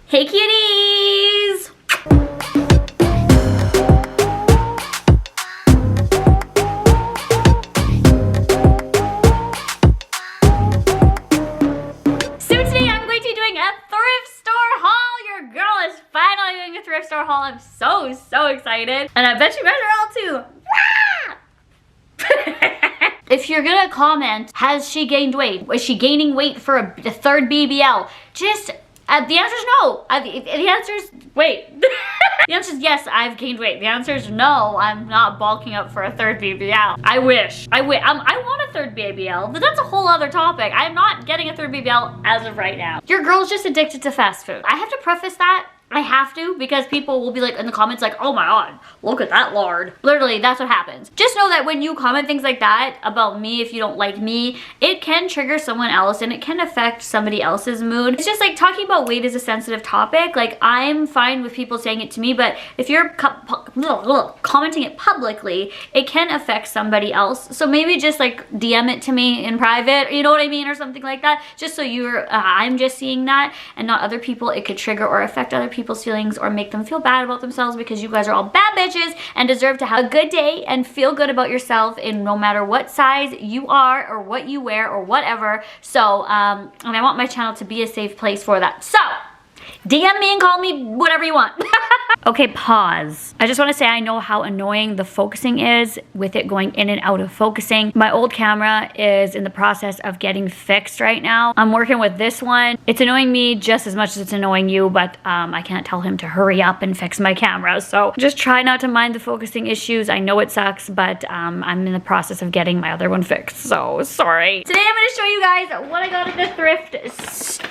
Hey cuties! So today I'm going to be doing a thrift store haul. Your girl is finally doing a thrift store haul. I'm so excited. And I bet you guys are all too. If you're gonna comment, has she gained weight? Is she gaining weight for a third BBL? Just, the answer is no. The answer is, wait. The answer is yes, I've gained weight. The answer is no, I'm not bulking up for a third BBL. I wish. I want a third BBL, but that's a whole other topic. I'm not getting a third BBL as of right now. Your girl's just addicted to fast food. I have to preface that. I have to, because people will be like in the comments like, oh my god, look at that lard. Literally, that's what happens. Just know that when you comment things like that about me, if you don't like me, it can trigger someone else and it can affect somebody else's mood. It's just like talking about weight is a sensitive topic. Like, I'm fine with people saying it to me, but if you're commenting it publicly, it can affect somebody else. So maybe just like DM it to me in private, you know what I mean, or something like that. Just so I'm just seeing that and not other people. It could trigger or affect other people's feelings or make them feel bad about themselves, because you guys are all bad bitches and deserve to have a good day and feel good about yourself in no matter what size you are or what you wear or whatever. So and I want my channel to be a safe place for that. So DM me and call me whatever you want. Okay, pause. I just want to say I know how annoying the focusing is with it going in and out of focusing. My old camera is in the process of getting fixed right now. I'm working with this one. It's annoying me just as much as it's annoying you, but I can't tell him to hurry up and fix my camera. So just try not to mind the focusing issues. I know it sucks, but I'm in the process of getting my other one fixed. So sorry. Today I'm going to show you guys what I got at the thrift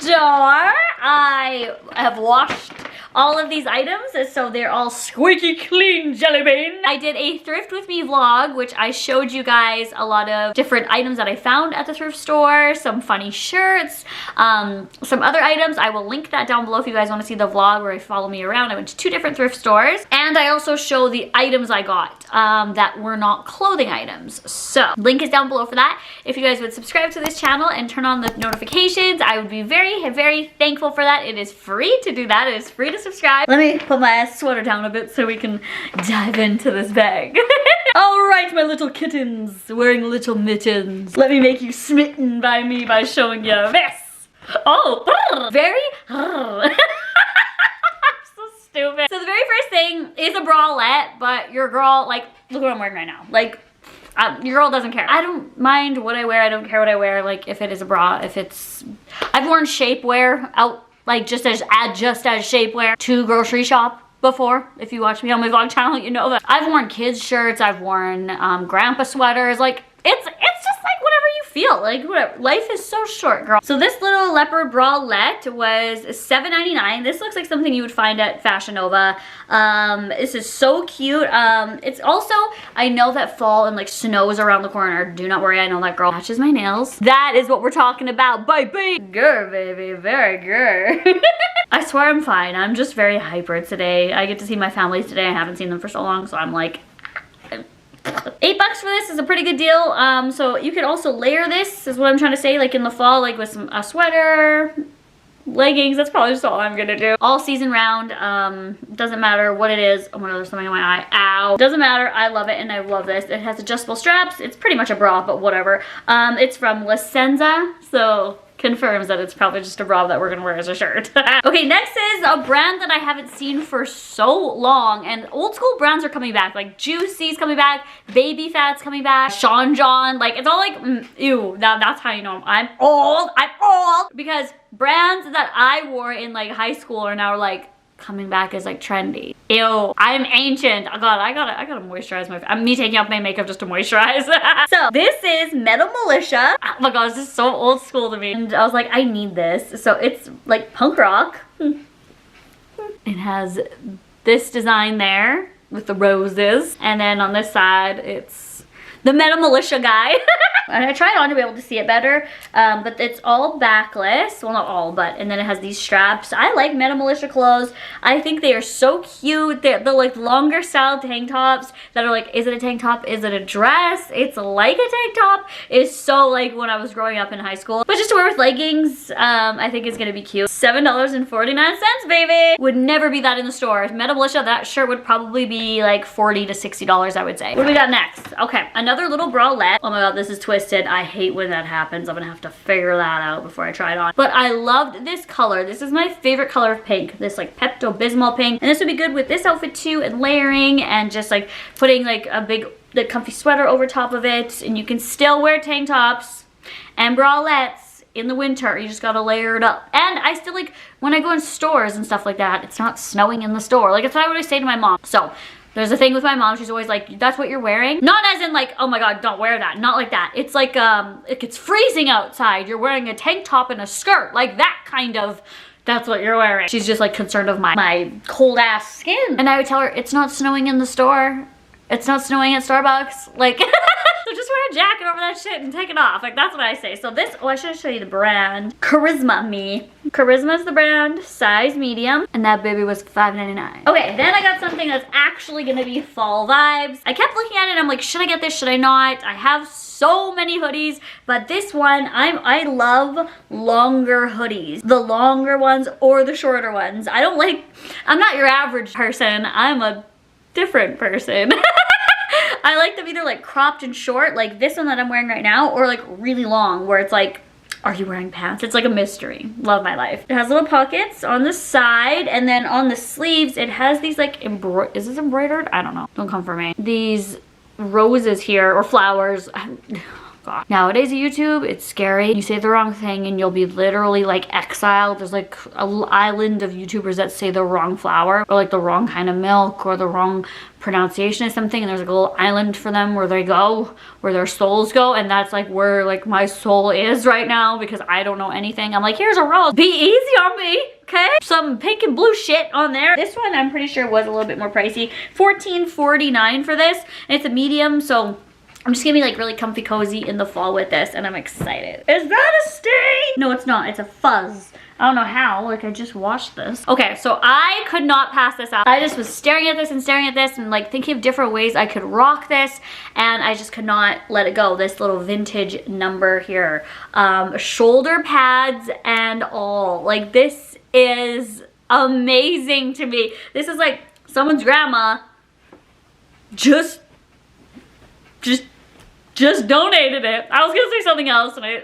store. I have washed all of these items, so they're all squeaky clean, jelly bean. I did a thrift with me vlog, which I showed you guys a lot of different items that I found at the thrift store, some funny shirts, some other items. I will link that down below if you guys want to see the vlog where you follow me around. I went to 2 different thrift stores, and I also show the items I got that were not clothing items. So link is down below for that. If you guys would subscribe to this channel and turn on the notifications, I would be very thankful for that. It is free to do that. It is free to subscribe. Let me put my sweater down a bit so we can dive into this bag. All right, my little kittens wearing little mittens. Let me make you smitten by me by showing you this. Oh, very. I'm so stupid. So the very first thing is a bralette, but your girl, like, look what I'm wearing right now. Like, your girl doesn't care. I don't mind what I wear. I don't care what I wear. Like, if it is a bra, if it's, I've worn shapewear out, like just as shapewear to grocery shop before. If you watch me on my vlog channel, you know that. I've worn kids shirts, I've worn grandpa sweaters. Like, it's just like whatever you feel, like whatever. Life is so short, girl. So this little leopard bralette was $7.99. This looks like something you would find at Fashion Nova. This is so cute. It's also, I know that fall and like snow is around the corner. Do not worry, I know that girl matches my nails. That is what we're talking about, baby. Girl, baby, very good. I swear I'm fine. I'm just very hyper today. I get to see my family today. I haven't seen them for so long, so I'm like, $8 for this is a pretty good deal. So you could also layer this, is what I'm trying to say, like in the fall, like with a sweater, leggings. That's probably just all I'm gonna do. All season round, doesn't matter what it is. Oh my god, there's something in my eye. Ow. Doesn't matter, I love it and I love this. It has adjustable straps. It's pretty much a bra, but whatever. It's from Lacenza, so confirms that it's probably just a bra that we're gonna wear as a shirt. Okay, next is a brand that I haven't seen for so long, and old school brands are coming back. Like Juicy's coming back, Baby Fat's coming back, Sean John. Like, it's all like, ew, that's how you know I'm old. I'm old, because brands that I wore in like high school are now like coming back as like trendy. Ew, I'm ancient. Oh god, I gotta moisturize my face. I'm me taking off my makeup just to moisturize. So this is Metal Militia. Oh my god, this is so old school to me. And I was like, I need this. So it's like punk rock. It has this design there with the roses. And then on this side, it's the Meta Militia guy. And I tried on to be able to see it better, but it's all backless. Well, not all, but, and then it has these straps. I like Meta Militia clothes. I think they are so cute. They're like longer style tank tops that are like, is it a tank top? Is it a dress? It's like a tank top. It's so like when I was growing up in high school. But just to wear with leggings, I think it's gonna be cute. $7.49, baby. Would never be that in the store. Meta Militia, that shirt would probably be like $40 to $60, I would say. What do we got next? Okay, another little bralette. Oh my god, this is twisted. I hate when that happens. I'm gonna have to figure that out before I try it on. But I loved this color. This is my favorite color of pink. This like Pepto-Bismol pink. And this would be good with this outfit too, and layering and just like putting like a big like comfy sweater over top of it. And you can still wear tank tops and bralettes in the winter. You just gotta layer it up. And I still like, when I go in stores and stuff like that, it's not snowing in the store. Like that's what I would always say to my mom. So there's a thing with my mom, she's always like, that's what you're wearing? Not as in like, oh my god, don't wear that. Not like that. It's like, it's freezing outside. You're wearing a tank top and a skirt. Like that kind of, that's what you're wearing. She's just like concerned of my cold ass skin. And I would tell her, it's not snowing in the store. It's not snowing at Starbucks. Like, so just wear a jacket over that shit and take it off. Like, that's what I say. So this, oh, I should show you the brand. Charisma Me. Charisma is the brand, size medium, and that baby was $5.99. Okay, then I got something that's actually gonna be fall vibes. I kept looking at it and I'm like, should I get this, should I not? I have so many hoodies, but this one, I love longer hoodies. The longer ones or the shorter ones. I'm not your average person. I'm a different person. I like them either like cropped and short, like this one that I'm wearing right now, or like really long, where it's like, are you wearing pants? It's like a mystery. Love my life. It has little pockets on the side, and then on the sleeves, it has these like, is this embroidered? I don't know. Don't come for me. These roses here, or flowers. God. Nowadays YouTube, it's scary. You say the wrong thing and you'll be literally like exiled. There's like an island of YouTubers that say the wrong flower, or like the wrong kind of milk, or the wrong pronunciation of something, and there's like a little island for them where they go, where their souls go, and that's like where like my soul is right now, because I don't know anything. I'm like, here's a rose. Be easy on me, okay? Some pink and blue shit on there. This one I'm pretty sure was a little bit more pricey. $14.49 for this, and it's a medium, so I'm just gonna be like really comfy cozy in the fall with this, and I'm excited. Is that a stain? No, it's not. It's a fuzz. I don't know how, like I just washed this. Okay, so I could not pass this up. I just was staring at this and like thinking of different ways I could rock this, and I just could not let it go. This little vintage number here. Shoulder pads and all. Like this is amazing to me. This is like someone's grandma just donated it. I was gonna say something else, and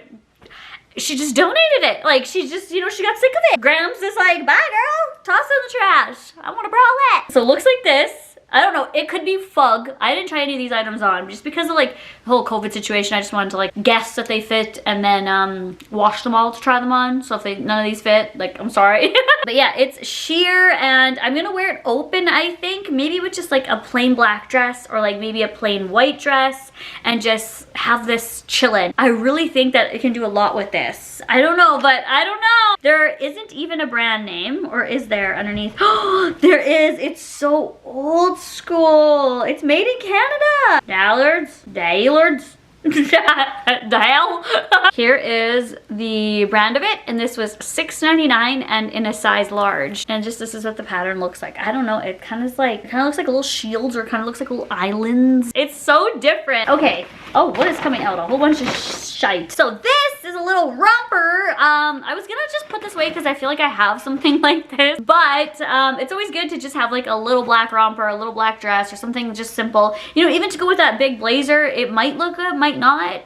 she just donated it. Like, she just, you know, she got sick of it. Grams is like, bye girl, toss it in the trash. I want a bralette. So it looks like this. I don't know, it could be fug. I didn't try any of these items on just because of like the whole COVID situation. I just wanted to like guess that they fit and then wash them all to try them on. So if none of these fit, like, I'm sorry. But yeah, it's sheer, and I'm gonna wear it open, I think. Maybe with just like a plain black dress, or like maybe a plain white dress, and just have this chillin'. I really think that it can do a lot with this. I don't know, but I don't know. There isn't even a brand name, or is there underneath? Oh, there is. It's so old school. It's made in Canada. Dallards. The hell? Here is the brand of it, and this was $6.99 and in a size large. And just this is what the pattern looks like. I don't know, it kind of looks like little shields, or kind of looks like little islands. It's so different. Okay. Oh, what is coming out? A whole bunch of shite. So this is a little romper. I was gonna just put this away because I feel like I have something like this, but it's always good to just have like a little black romper, a little black dress, or something just simple. You know, even to go with that big blazer, it might look good, might not.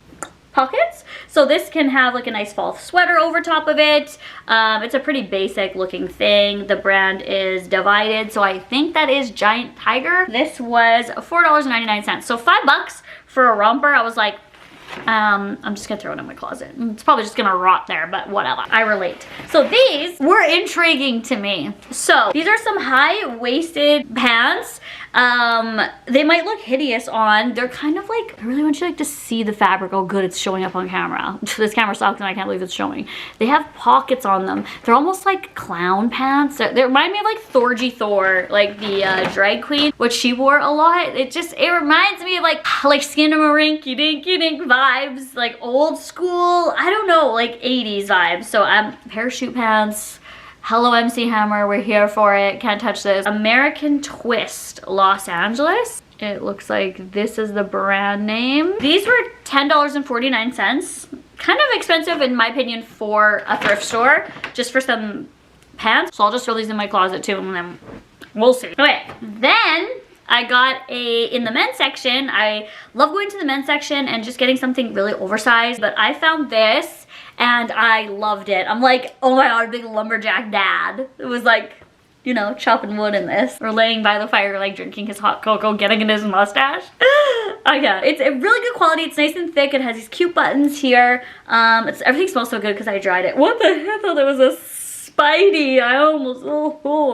Pockets. So this can have like a nice fall sweater over top of it. It's a pretty basic looking thing. The brand is Divided, so I think that is Giant Tiger. This was $4.99, so $5 for a romper. I was like, I'm just gonna throw it in my closet. It's probably just gonna rot there, but whatever. I relate. So these were intriguing to me. So these are some high-waisted pants. They might look hideous on. They're kind of like, I really want you like to see the fabric. Oh good, it's showing up on camera. This camera sucks and I can't believe it's showing. They have pockets on them. They're almost like clown pants. They remind me of like Thorgy Thor, like the drag queen, which she wore a lot. It reminds me of like Skinnamarink Dinky Dink vibes, like old school, I don't know, like 80s vibes. So parachute pants. Hello MC Hammer, we're here for it. Can't touch this. American Twist, Los Angeles. It looks like this is the brand name. These were $10.49. Kind of expensive in my opinion for a thrift store, just for some pants. So I'll just throw these in my closet too and then we'll see. Okay, then I got in the men's section. I love going to the men's section and just getting something really oversized, but I found this and I loved it. I'm like, oh my god, big lumberjack dad. It was like, you know, chopping wood in this. Or laying by the fire, like drinking his hot cocoa, getting in his mustache. Yeah, it's a really good quality. It's nice and thick. It has these cute buttons here. Everything smells so good because I dried it. What the heck? I thought there was a Spidey. I almost,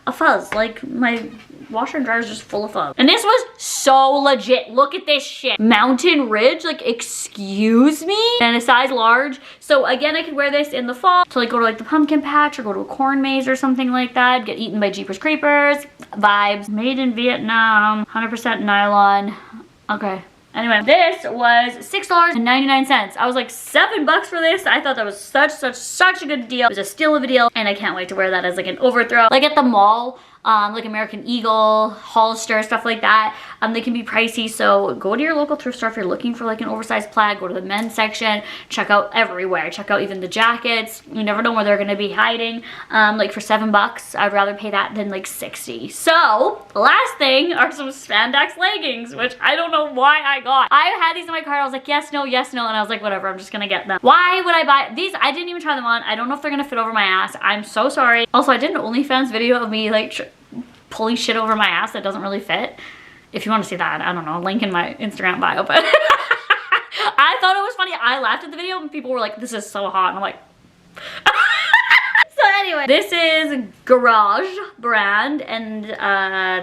a fuzz. Like my washer and dryer is just full of fuzz. And this was so legit. Look at this shit. Mountain Ridge, like excuse me? And a size large. So again, I could wear this in the fall to like go to like the pumpkin patch or go to a corn maze or something like that. Get eaten by Jeepers Creepers. Vibes. Made in Vietnam. 100% nylon. Okay. Anyway, this was $6.99. I was like $7 for this. I thought that was such a good deal. It was a steal of a deal, and I can't wait to wear that as like an overthrow. Like at the mall, like American Eagle, Hollister, stuff like that. They can be pricey, so go to your local thrift store if you're looking for like an oversized plaid. Go to the men's section. Check out everywhere. Check out even the jackets. You never know where they're gonna be hiding. Like for $7, I'd rather pay that than like 60. So the last thing are some spandex leggings, which I don't know why I got. I had these in my cart. I was like, yes, no, and I was like, whatever, I'm just gonna get them. Why would I buy these? I didn't even try them on. I don't know if they're gonna fit over my ass. I'm so sorry. Also, I did an OnlyFans video of me like pulling shit over my ass that doesn't really fit. If you want to see that, I don't know, link in my Instagram bio, but I thought it was funny. I laughed at the video and people were like, this is so hot. And I'm like, so anyway, this is Garage brand and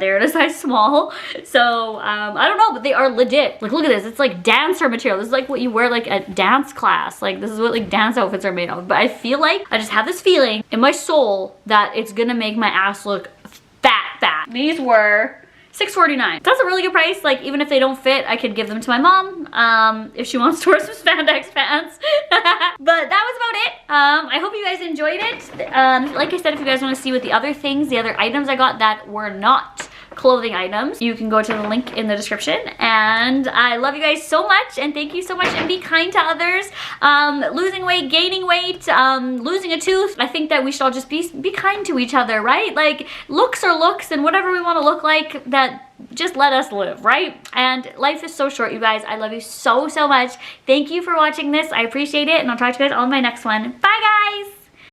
they're in a size small. So I don't know, but they are legit. Like look at this, it's like dancer material. This is like what you wear like at dance class. Like this is what like dance outfits are made of. But I feel like, I just have this feeling in my soul that it's gonna make my ass look fat. These were $6.49. That's a really good price. Like even if they don't fit, I could give them to my mom if she wants to wear some spandex pants. But that was about it. I hope you guys enjoyed it. Like I said, if you guys want to see what the other items I got that were not clothing items, you can go to the link in the description. And I love you guys so much and thank you so much, and be kind to others. Losing weight, gaining weight, losing a tooth, I think that we should all just be kind to each other, right? Like looks are looks, and whatever we want to look like, that just let us live, right? And life is so short, you guys. I love you so much. Thank you for watching this. I appreciate it, and I'll talk to you guys on my next one. Bye guys.